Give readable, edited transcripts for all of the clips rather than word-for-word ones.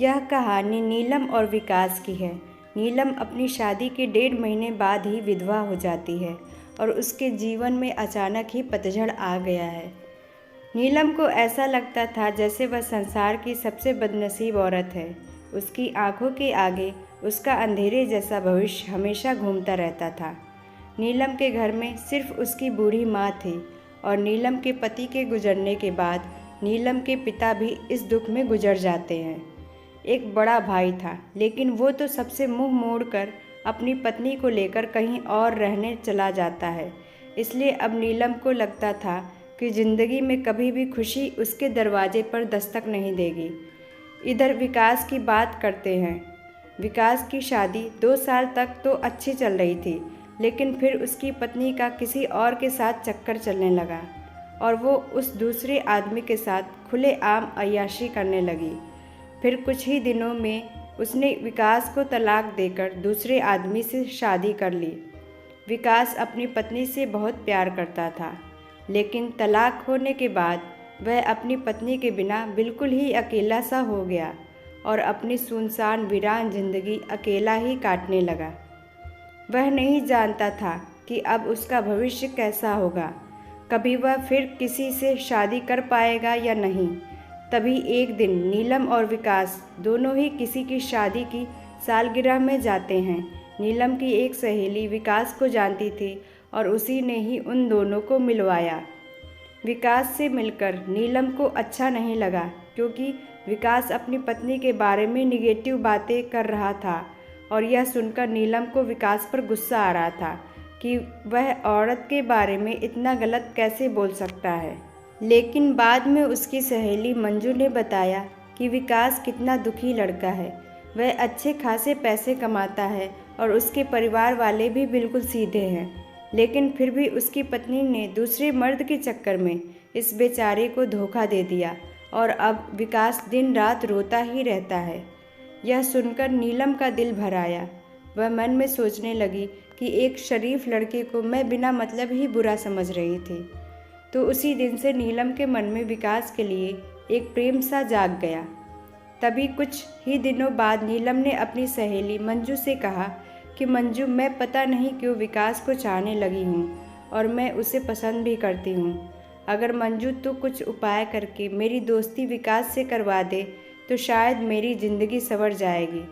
यह कहानी नीलम और विकास की है। नीलम अपनी शादी के 1.5 महीने बाद ही विधवा हो जाती है और उसके जीवन में अचानक ही पतझड़ आ गया है। नीलम को ऐसा लगता था जैसे वह संसार की सबसे बदनसीब औरत है। उसकी आंखों के आगे उसका अंधेरे जैसा भविष्य हमेशा घूमता रहता था। नीलम के घर में सिर्फ उसकी बूढ़ी माँ थी और नीलम के पति के गुजरने के बाद नीलम के पिता भी इस दुख में गुजर जाते हैं। एक बड़ा भाई था, लेकिन वो तो सबसे मुंह मोड़कर अपनी पत्नी को लेकर कहीं और रहने चला जाता है। इसलिए अब नीलम को लगता था कि ज़िंदगी में कभी भी खुशी उसके दरवाजे पर दस्तक नहीं देगी। इधर विकास की बात करते हैं। विकास की शादी 2 साल तक तो अच्छी चल रही थी, लेकिन फिर उसकी पत्नी का किसी और के साथ चक्कर चलने लगा और वो उस दूसरे आदमी के साथ खुलेआम अय्याशी करने लगी। फिर कुछ ही दिनों में उसने विकास को तलाक देकर दूसरे आदमी से शादी कर ली। विकास अपनी पत्नी से बहुत प्यार करता था, लेकिन तलाक होने के बाद वह अपनी पत्नी के बिना बिल्कुल ही अकेला सा हो गया और अपनी सुनसान वीरान जिंदगी अकेला ही काटने लगा। वह नहीं जानता था कि अब उसका भविष्य कैसा होगा, कभी वह फिर किसी से शादी कर पाएगा या नहीं। तभी एक दिन नीलम और विकास दोनों ही किसी की शादी की सालगिरह में जाते हैं। नीलम की एक सहेली विकास को जानती थी और उसी ने ही उन दोनों को मिलवाया। विकास से मिलकर नीलम को अच्छा नहीं लगा, क्योंकि विकास अपनी पत्नी के बारे में निगेटिव बातें कर रहा था और यह सुनकर नीलम को विकास पर गुस्सा आ रहा था कि वह औरत के बारे में इतना गलत कैसे बोल सकता है। लेकिन बाद में उसकी सहेली मंजू ने बताया कि विकास कितना दुखी लड़का है। वह अच्छे खासे पैसे कमाता है और उसके परिवार वाले भी बिल्कुल सीधे हैं, लेकिन फिर भी उसकी पत्नी ने दूसरे मर्द के चक्कर में इस बेचारे को धोखा दे दिया और अब विकास दिन रात रोता ही रहता है। यह सुनकर नीलम का दिल भर आया। वह मन में सोचने लगी कि एक शरीफ लड़के को मैं बिना मतलब ही बुरा समझ रही थी। तो उसी दिन से नीलम के मन में विकास के लिए एक प्रेम सा जाग गया। तभी कुछ ही दिनों बाद नीलम ने अपनी सहेली मंजू से कहा कि मंजू, मैं पता नहीं क्यों विकास को चाहने लगी हूँ और मैं उसे पसंद भी करती हूँ। अगर मंजू तू कुछ उपाय करके मेरी दोस्ती विकास से करवा दे तो शायद मेरी ज़िंदगी संवर जाएगी।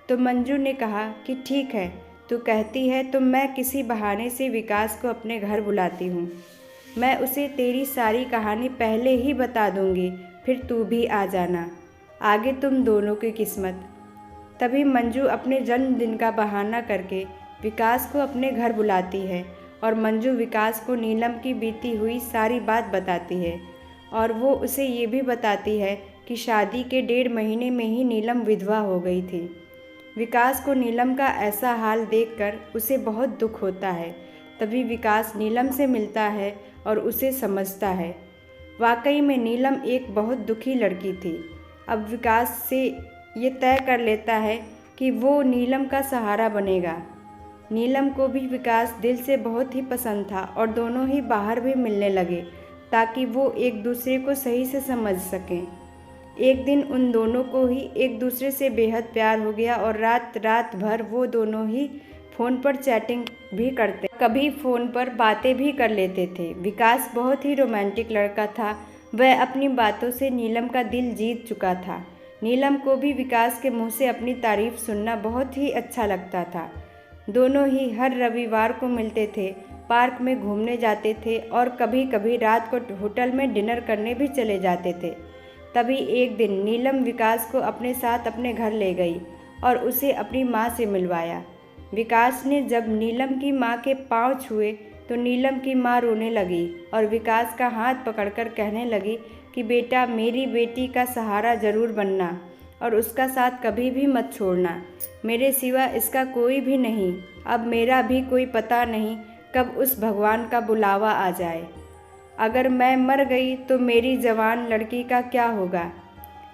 तो मंजू ने कहा कि ठीक है, तू कहती है तो मैं किसी बहाने से विकास को अपने घर बुलाती हूँ। मैं उसे तेरी सारी कहानी पहले ही बता दूंगी, फिर तू भी आ जाना। आगे तुम दोनों की किस्मत। तभी मंजू अपने जन्मदिन का बहाना करके विकास को अपने घर बुलाती है और मंजू विकास को नीलम की बीती हुई सारी बात बताती है और वो उसे ये भी बताती है कि शादी के 1.5 महीने में ही नीलम विधवा हो गई थी। विकास को नीलम का ऐसा हाल देखकर उसे बहुत दुख होता है। तभी विकास नीलम से मिलता है और उसे समझता है। वाकई में नीलम एक बहुत दुखी लड़की थी। अब विकास से ये तय कर लेता है कि वो नीलम का सहारा बनेगा। नीलम को भी विकास दिल से बहुत ही पसंद था और दोनों ही बाहर भी मिलने लगे ताकि वो एक दूसरे को सही से समझ सकें। एक दिन उन दोनों को ही एक दूसरे से बेहद प्यार हो गया और रात रात भर वो दोनों ही फ़ोन पर चैटिंग भी करते, कभी फ़ोन पर बातें भी कर लेते थे। विकास बहुत ही रोमांटिक लड़का था। वह अपनी बातों से नीलम का दिल जीत चुका था। नीलम को भी विकास के मुंह से अपनी तारीफ़ सुनना बहुत ही अच्छा लगता था। दोनों ही हर रविवार को मिलते थे, पार्क में घूमने जाते थे और कभी कभी रात को होटल में डिनर करने भी चले जाते थे। तभी एक दिन नीलम विकास को अपने साथ अपने घर ले गई और उसे अपनी माँ से मिलवाया। विकास ने जब नीलम की माँ के पाँव छुए तो नीलम की माँ रोने लगी और विकास का हाथ पकड़कर कहने लगी कि बेटा, मेरी बेटी का सहारा ज़रूर बनना और उसका साथ कभी भी मत छोड़ना। मेरे सिवा इसका कोई भी नहीं। अब मेरा भी कोई पता नहीं कब उस भगवान का बुलावा आ जाए। अगर मैं मर गई तो मेरी जवान लड़की का क्या होगा।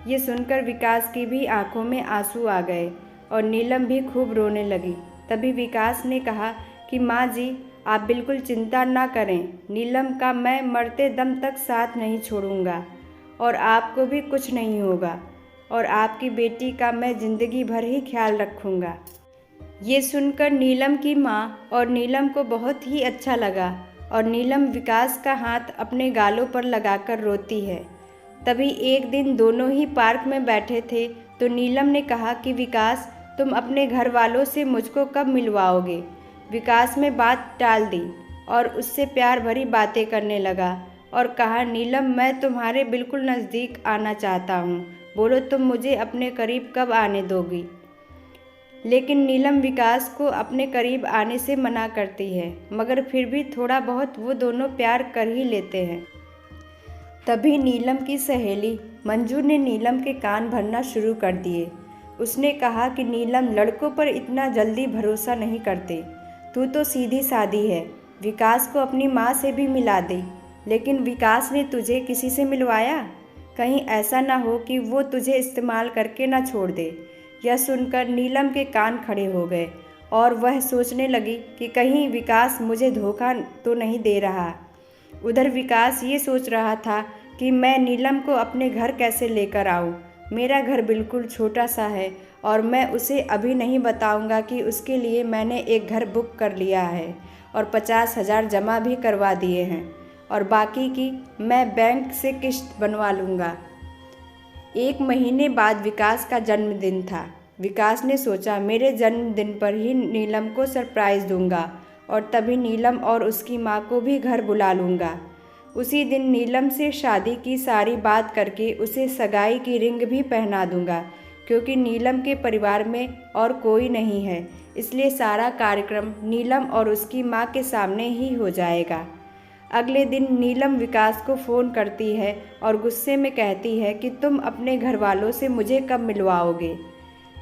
ये सुनकर विकास की भी आंखों में आंसू आ गए और नीलम भी खूब रोने लगी। तभी विकास ने कहा कि माँ जी, आप बिल्कुल चिंता ना करें। नीलम का मैं मरते दम तक साथ नहीं छोड़ूंगा और आपको भी कुछ नहीं होगा। और आपकी बेटी का मैं ज़िंदगी भर ही ख्याल रखूँगा। ये सुनकर नीलम की माँ और नीलम को बहुत ही अच्छा लगा और नीलम विकास का हाथ अपने गालों पर लगाकर रोती है। तभी एक दिन दोनों ही पार्क में बैठे थे तो नीलम ने कहा कि विकास, तुम अपने घर वालों से मुझको कब मिलवाओगे। विकास ने बात टाल दी और उससे प्यार भरी बातें करने लगा और कहा, नीलम, मैं तुम्हारे बिल्कुल नज़दीक आना चाहता हूँ, बोलो तुम मुझे अपने करीब कब आने दोगी। लेकिन नीलम विकास को अपने करीब आने से मना करती है, मगर फिर भी थोड़ा बहुत वो दोनों प्यार कर ही लेते हैं। तभी नीलम की सहेली मंजू ने नीलम के कान भरना शुरू कर दिए। उसने कहा कि नीलम, लड़कों पर इतना जल्दी भरोसा नहीं करते, तू तो सीधी सादी है, विकास को अपनी माँ से भी मिला दे। लेकिन विकास ने तुझे किसी से मिलवाया? कहीं ऐसा ना हो कि वो तुझे इस्तेमाल करके ना छोड़ दे। यह सुनकर नीलम के कान खड़े हो गए और वह सोचने लगी कि कहीं विकास मुझे धोखा तो नहीं दे रहा। उधर विकास ये सोच रहा था कि मैं नीलम को अपने घर कैसे लेकर आऊँ। मेरा घर बिल्कुल छोटा सा है और मैं उसे अभी नहीं बताऊंगा कि उसके लिए मैंने एक घर बुक कर लिया है और 50,000 जमा भी करवा दिए हैं और बाकी की मैं बैंक से किश्त बनवा लूँगा। एक महीने बाद विकास का जन्मदिन था। विकास ने सोचा, मेरे जन्मदिन पर ही नीलम को सरप्राइज़ दूंगा और तभी नीलम और उसकी माँ को भी घर बुला लूँगा। उसी दिन नीलम से शादी की सारी बात करके उसे सगाई की रिंग भी पहना दूंगा, क्योंकि नीलम के परिवार में और कोई नहीं है, इसलिए सारा कार्यक्रम नीलम और उसकी माँ के सामने ही हो जाएगा। अगले दिन नीलम विकास को फ़ोन करती है और गुस्से में कहती है कि तुम अपने घर वालों से मुझे कब मिलवाओगे।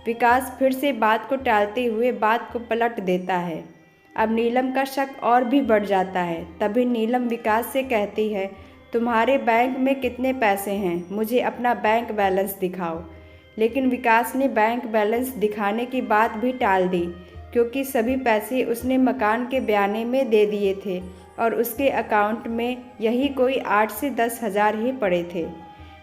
विकास फिर से बात को टालते हुए बात को पलट देता है। अब नीलम का शक और भी बढ़ जाता है। तभी नीलम विकास से कहती है, तुम्हारे बैंक में कितने पैसे हैं, मुझे अपना बैंक बैलेंस दिखाओ। लेकिन विकास ने बैंक बैलेंस दिखाने की बात भी टाल दी, क्योंकि सभी पैसे उसने मकान के बयाने में दे दिए थे और उसके अकाउंट में यही कोई 8 से 10 हज़ार ही पड़े थे।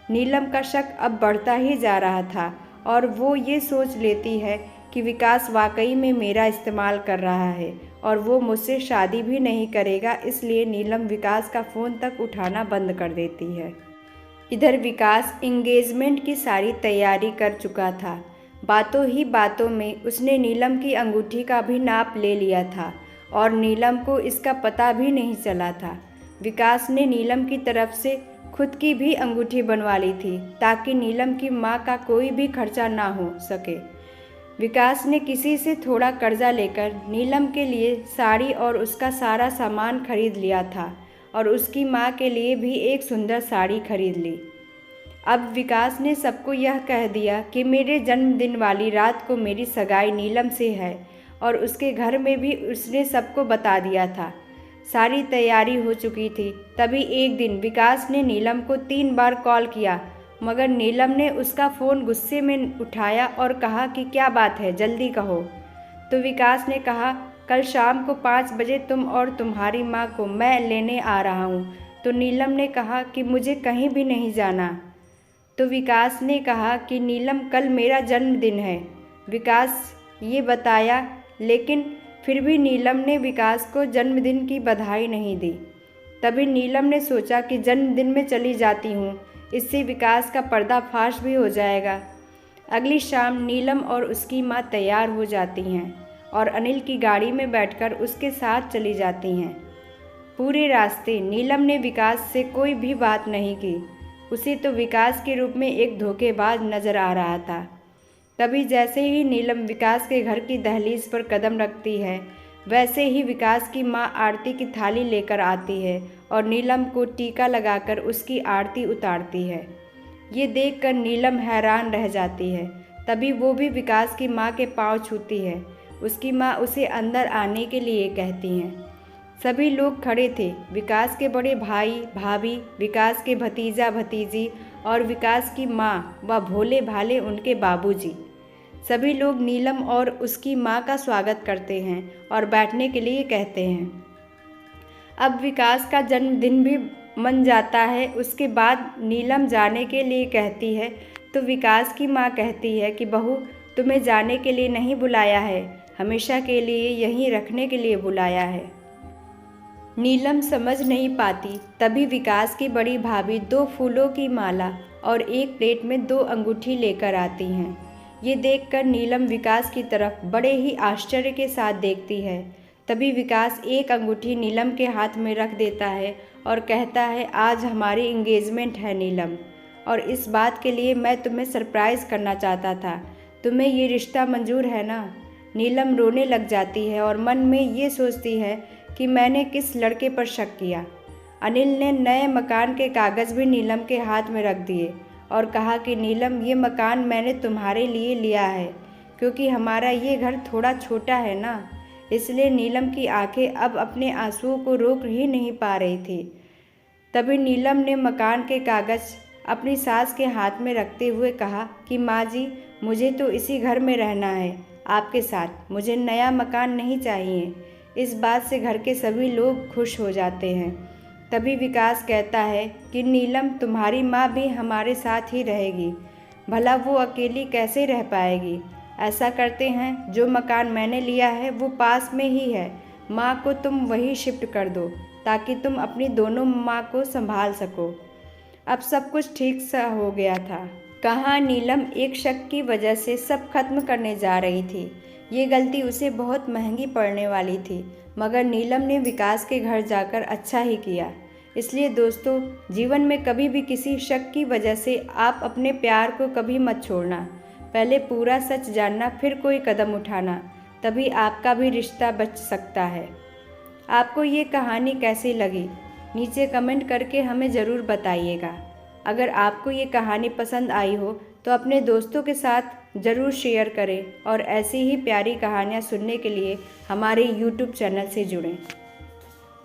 नीलम का शक अब बढ़ता ही जा रहा था और वो ये सोच लेती है कि विकास वाकई में मेरा इस्तेमाल कर रहा है और वो मुझसे शादी भी नहीं करेगा, इसलिए नीलम विकास का फ़ोन तक उठाना बंद कर देती है। इधर विकास इंगेजमेंट की सारी तैयारी कर चुका था। बातों ही बातों में उसने नीलम की अंगूठी का भी नाप ले लिया था और नीलम को इसका पता भी नहीं चला था। विकास ने नीलम की तरफ से खुद की भी अंगूठी बनवा ली थी ताकि नीलम की माँ का कोई भी खर्चा ना हो सके। विकास ने किसी से थोड़ा कर्जा लेकर नीलम के लिए साड़ी और उसका सारा सामान खरीद लिया था और उसकी माँ के लिए भी एक सुंदर साड़ी खरीद ली। अब विकास ने सबको यह कह दिया कि मेरे जन्मदिन वाली रात को मेरी सगाई नीलम से है और उसके घर में भी उसने सबको बता दिया था। सारी तैयारी हो चुकी थी। तभी एक दिन विकास ने नीलम को 3 बार कॉल किया, मगर नीलम ने उसका फ़ोन गुस्से में उठाया और कहा कि क्या बात है, जल्दी कहो। तो विकास ने कहा, कल शाम को 5 बजे तुम और तुम्हारी माँ को मैं लेने आ रहा हूँ। तो नीलम ने कहा कि मुझे कहीं भी नहीं जाना। तो विकास ने कहा कि नीलम, कल मेरा जन्मदिन है। विकास ये बताया, लेकिन फिर भी नीलम ने विकास को जन्मदिन की बधाई नहीं दी। तभी नीलम ने सोचा कि जन्मदिन में चली जाती हूँ, इससे विकास का पर्दाफाश भी हो जाएगा। अगली शाम नीलम और उसकी माँ तैयार हो जाती हैं और अनिल की गाड़ी में बैठकर उसके साथ चली जाती हैं। पूरे रास्ते नीलम ने विकास से कोई भी बात नहीं की। उसे तो विकास के रूप में एक धोखेबाज नज़र आ रहा था। तभी जैसे ही नीलम विकास के घर की दहलीज पर कदम रखती है, वैसे ही विकास की माँ आरती की थाली लेकर आती है और नीलम को टीका लगाकर उसकी आरती उतारती है। ये देखकर नीलम हैरान रह जाती है। तभी वो भी विकास की माँ के पाँव छूती है। उसकी माँ उसे अंदर आने के लिए कहती हैं। सभी लोग खड़े थे, विकास के बड़े भाई भाभी, विकास के भतीजा भतीजी और विकास की माँ व भोले भाले उनके बाबूजी। सभी लोग नीलम और उसकी माँ का स्वागत करते हैं और बैठने के लिए कहते हैं। अब विकास का जन्मदिन भी मन जाता है। उसके बाद नीलम जाने के लिए कहती है। तो विकास की माँ कहती है कि बहू, तुम्हें जाने के लिए नहीं बुलाया है, हमेशा के लिए यहीं रखने के लिए बुलाया है। नीलम समझ नहीं पाती। तभी विकास की बड़ी भाभी 2 फूलों की माला और एक प्लेट में 2 अंगूठी लेकर आती हैं। ये देखकर नीलम विकास की तरफ बड़े ही आश्चर्य के साथ देखती है। तभी विकास एक अंगूठी नीलम के हाथ में रख देता है और कहता है, आज हमारी इंगेजमेंट है नीलम, और इस बात के लिए मैं तुम्हें सरप्राइज़ करना चाहता था। तुम्हें ये रिश्ता मंजूर है ना? नीलम रोने लग जाती है और मन में ये सोचती है कि मैंने किस लड़के पर शक किया। अनिल ने नए मकान के कागज़ भी नीलम के हाथ में रख दिए और कहा कि नीलम, ये मकान मैंने तुम्हारे लिए लिया है, क्योंकि हमारा ये घर थोड़ा छोटा है ना। इसलिए नीलम की आंखें अब अपने आंसुओं को रोक ही नहीं पा रही थी। तभी नीलम ने मकान के कागज़ अपनी सास के हाथ में रखते हुए कहा कि माँ जी, मुझे तो इसी घर में रहना है आपके साथ, मुझे नया मकान नहीं चाहिए। इस बात से घर के सभी लोग खुश हो जाते हैं। तभी विकास कहता है कि नीलम, तुम्हारी माँ भी हमारे साथ ही रहेगी, भला वो अकेली कैसे रह पाएगी। ऐसा करते हैं, जो मकान मैंने लिया है वो पास में ही है, माँ को तुम वही शिफ्ट कर दो ताकि तुम अपनी दोनों माँ को संभाल सको। अब सब कुछ ठीक सा हो गया था। कहाँ नीलम एक शक की वजह से सब खत्म करने जा रही थी। ये गलती उसे बहुत महंगी पड़ने वाली थी, मगर नीलम ने विकास के घर जाकर अच्छा ही किया। इसलिए दोस्तों, जीवन में कभी भी किसी शक की वजह से आप अपने प्यार को कभी मत छोड़ना। पहले पूरा सच जानना, फिर कोई कदम उठाना, तभी आपका भी रिश्ता बच सकता है। आपको ये कहानी कैसी लगी? नीचे कमेंट करके हमें ज़रूर बताइएगा। अगर आपको ये कहानी पसंद आई हो तो अपने दोस्तों के साथ ज़रूर शेयर करें और ऐसी ही प्यारी कहानियाँ सुनने के लिए हमारे YouTube चैनल से जुड़ें।